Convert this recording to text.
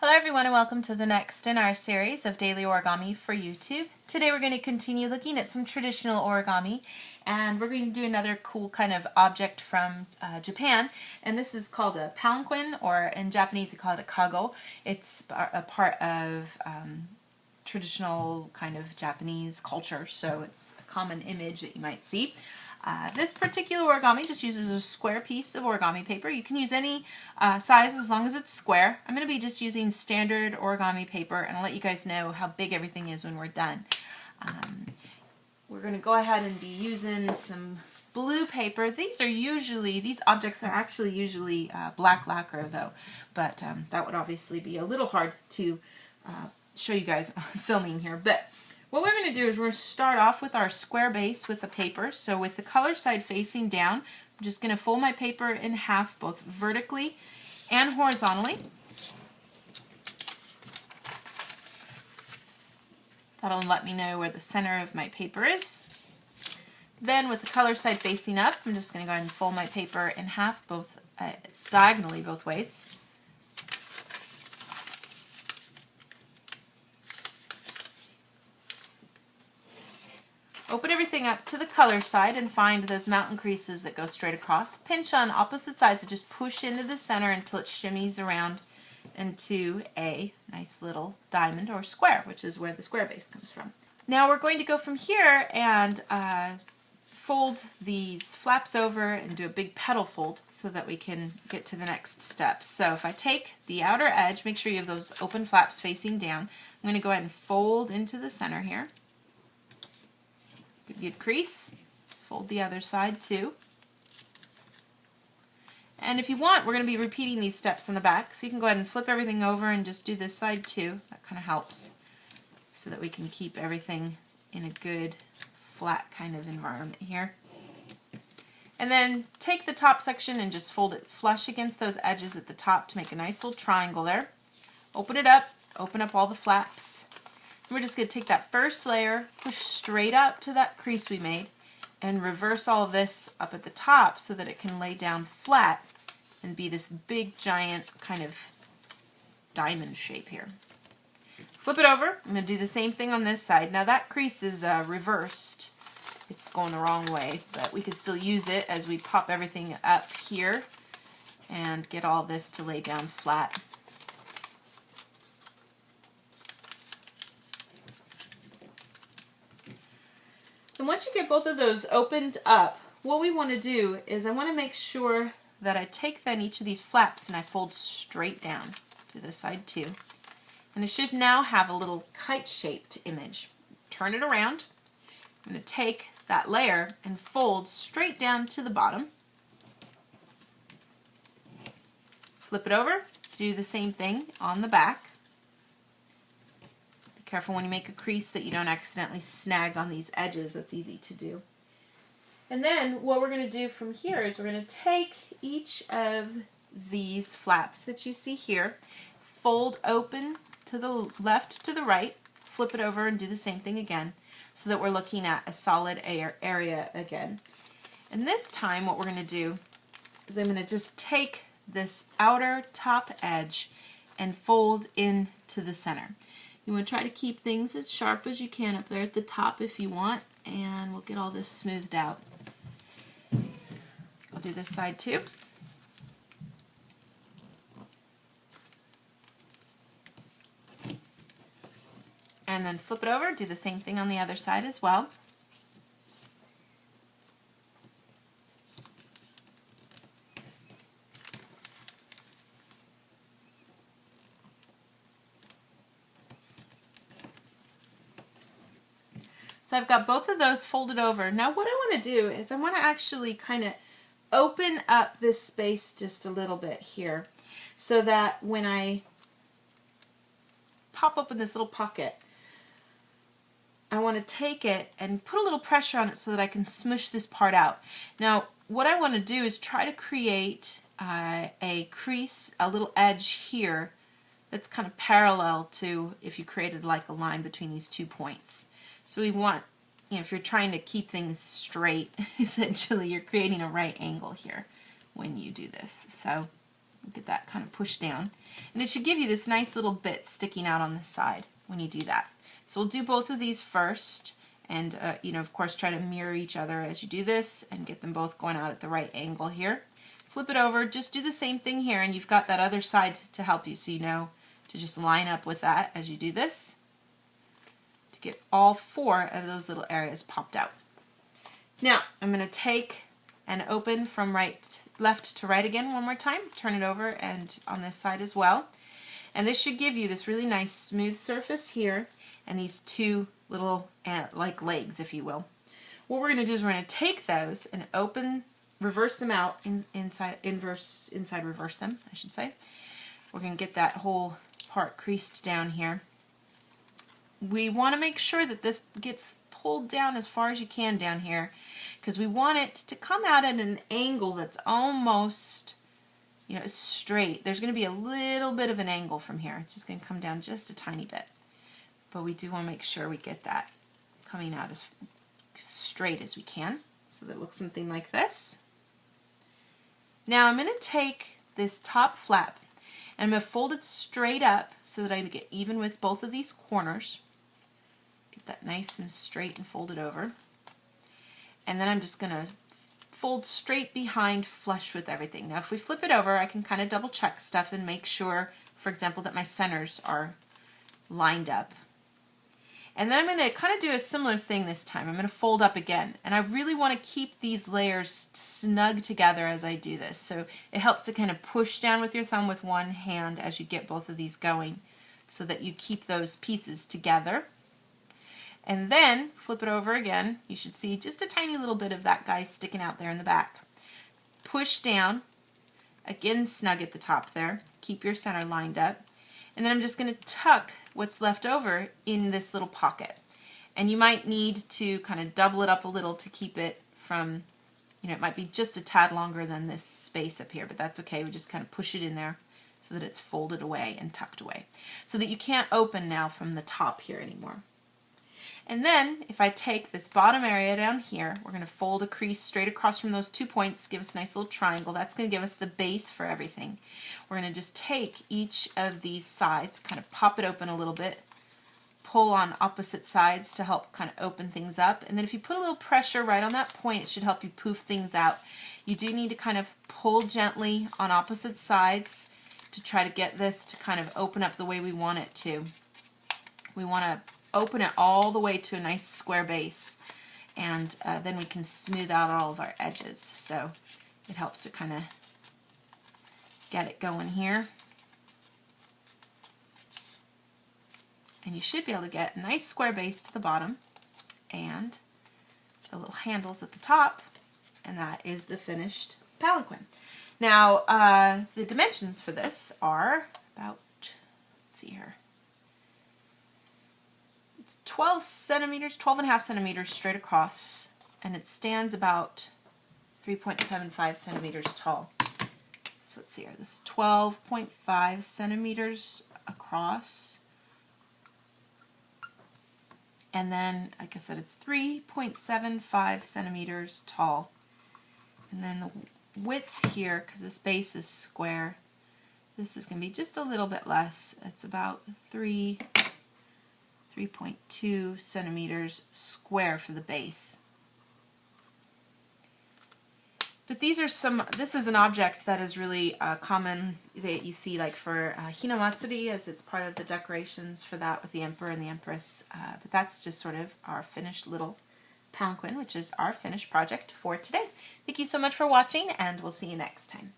Hello everyone and welcome to the next in our series of daily origami for YouTube. Today we're going to continue looking at some traditional origami, and we're going to do another cool kind of object from Japan, and this is called a palanquin, or in Japanese we call it a kago. It's a part of traditional kind of Japanese culture, so it's a common image that you might see. This particular origami just uses a square piece of origami paper. You can use any size as long as it's square. I'm going to be just using standard origami paper, and I'll let you guys know how big everything is when we're done. We're going to go ahead and be using some blue paper. These objects are actually usually black lacquer though, but that would obviously be a little hard to show you guys filming here. But what we're going to do is we're going to start off with our square base with the paper. So with the color side facing down, I'm just going to fold my paper in half both vertically and horizontally. That'll let me know where the center of my paper is. Then with the color side facing up, I'm just going to go ahead and fold my paper in half both diagonally both ways. Open everything up to the color side and find those mountain creases that go straight across. Pinch on opposite sides and just push into the center until it shimmies around into a nice little diamond or square, which is where the square base comes from. Now we're going to go from here and fold these flaps over and do a big petal fold so that we can get to the next step. So if I take the outer edge, make sure you have those open flaps facing down. I'm going to go ahead and fold into the center here. Good crease, fold the other side too. And if you want, we're going to be repeating these steps on the back, so you can go ahead and flip everything over and just do this side too. That kind of helps so that we can keep everything in a good flat kind of environment here. And then take the top section and just fold it flush against those edges at the top to make a nice little triangle there. Open it up, open up all the flaps. We're just going to take that first layer, push straight up to that crease we made, and reverse all of this up at the top so that it can lay down flat and be this big giant kind of diamond shape here. Flip it over. I'm going to do the same thing on this side. Now that crease is reversed. It's going the wrong way, but we can still use it as we pop everything up here and get all this to lay down flat. And once you get both of those opened up, what we want to do is I want to make sure that I take then each of these flaps and I fold straight down to this side too. And it should now have a little kite-shaped image. Turn it around. I'm going to take that layer and fold straight down to the bottom. Flip it over, do the same thing on the back. Careful when you make a crease that you don't accidentally snag on these edges. That's easy to do. And then what we're going to do from here is we're going to take each of these flaps that you see here, fold open to the left to the right, flip it over and do the same thing again so that we're looking at a solid area again. And this time what we're going to do is I'm going to just take this outer top edge and fold into the center. You want to try to keep things as sharp as you can up there at the top if you want, and we'll get all this smoothed out. I'll do this side too. And then flip it over, do the same thing on the other side as well. So I've got both of those folded over. Now what I want to do is I want to actually kind of open up this space just a little bit here so that when I pop open this little pocket, I want to take it and put a little pressure on it so that I can smush this part out. Now what I want to do is try to create a crease, a little edge here that's kind of parallel to if you created like a line between these 2 points. So we want, if you're trying to keep things straight, essentially you're creating a right angle here when you do this. So Get that kind of pushed down. And it should give you this nice little bit sticking out on the side when you do that. So we'll do both of these first, and you know, of course, try to mirror each other as you do this and get them both going out at the right angle here. Flip it over, just do the same thing here, and you've got that other side to help you, so you know to just line up with that as you do this to get all 4 of those little areas popped out. Now I'm going to take and open from left to right again one more time, turn it over, and on this side as well. And this should give you this really nice smooth surface here and these 2 little like legs, if you will. What we're going to do is we're going to take those and open, reverse them out, inside reverse them, I should say. We're going to get that whole part creased down here. We want to make sure that this gets pulled down as far as you can down here, because we want it to come out at an angle that's almost, you know, straight. There's going to be a little bit of an angle from here. It's just going to come down just a tiny bit. But we do want to make sure we get that coming out as straight as we can, so that it looks something like this. Now I'm going to take this top flap and I'm going to fold it straight up so that I get even with both of these corners. Get that nice and straight and fold it over. And then I'm just going to fold straight behind, flush with everything. Now if we flip it over, I can kind of double check stuff and make sure, for example, that my centers are lined up. And then I'm going to kind of do a similar thing this time. I'm going to fold up again. And I really want to keep these layers snug together as I do this. So it helps to kind of push down with your thumb with one hand as you get both of these going, so that you keep those pieces together. And then flip it over again. You should see just a tiny little bit of that guy sticking out there in the back. Push down, again snug at the top there. Keep your center lined up. And then I'm just going to tuck what's left over in this little pocket. And you might need to kind of double it up a little to keep it from, you know, it might be just a tad longer than this space up here, but that's okay. We just kind of push it in there so that it's folded away and tucked away, so that you can't open now from the top here anymore. And then if I take this bottom area down here, we're going to fold a crease straight across from those 2 points, give us a nice little triangle. That's going to give us the base for everything. We're going to just take each of these sides, kind of pop it open a little bit, pull on opposite sides to help kind of open things up. And then if you put a little pressure right on that point, it should help you poof things out. You do need to kind of pull gently on opposite sides to try to get this to kind of open up the way we want it to. We want to open it all the way to a nice square base, and then we can smooth out all of our edges. So it helps to kind of get it going here. And you should be able to get a nice square base to the bottom and the little handles at the top, and that is the finished palanquin. Now the dimensions for this are about, let's see here, 12 centimeters, 12.5 centimeters straight across, and it stands about 3.75 centimeters tall. So let's see here, this is 12.5 centimeters across, and then, like I said, it's 3.75 centimeters tall. And then the width here, because this base is square, this is going to be just a little bit less. It's about 3.2 centimeters square for the base. But these are this is an object that is really common that you see like for Hinamatsuri, as it's part of the decorations for that with the Emperor and the Empress. But that's just sort of our finished little palanquin, which is our finished project for today. Thank you so much for watching, and we'll see you next time.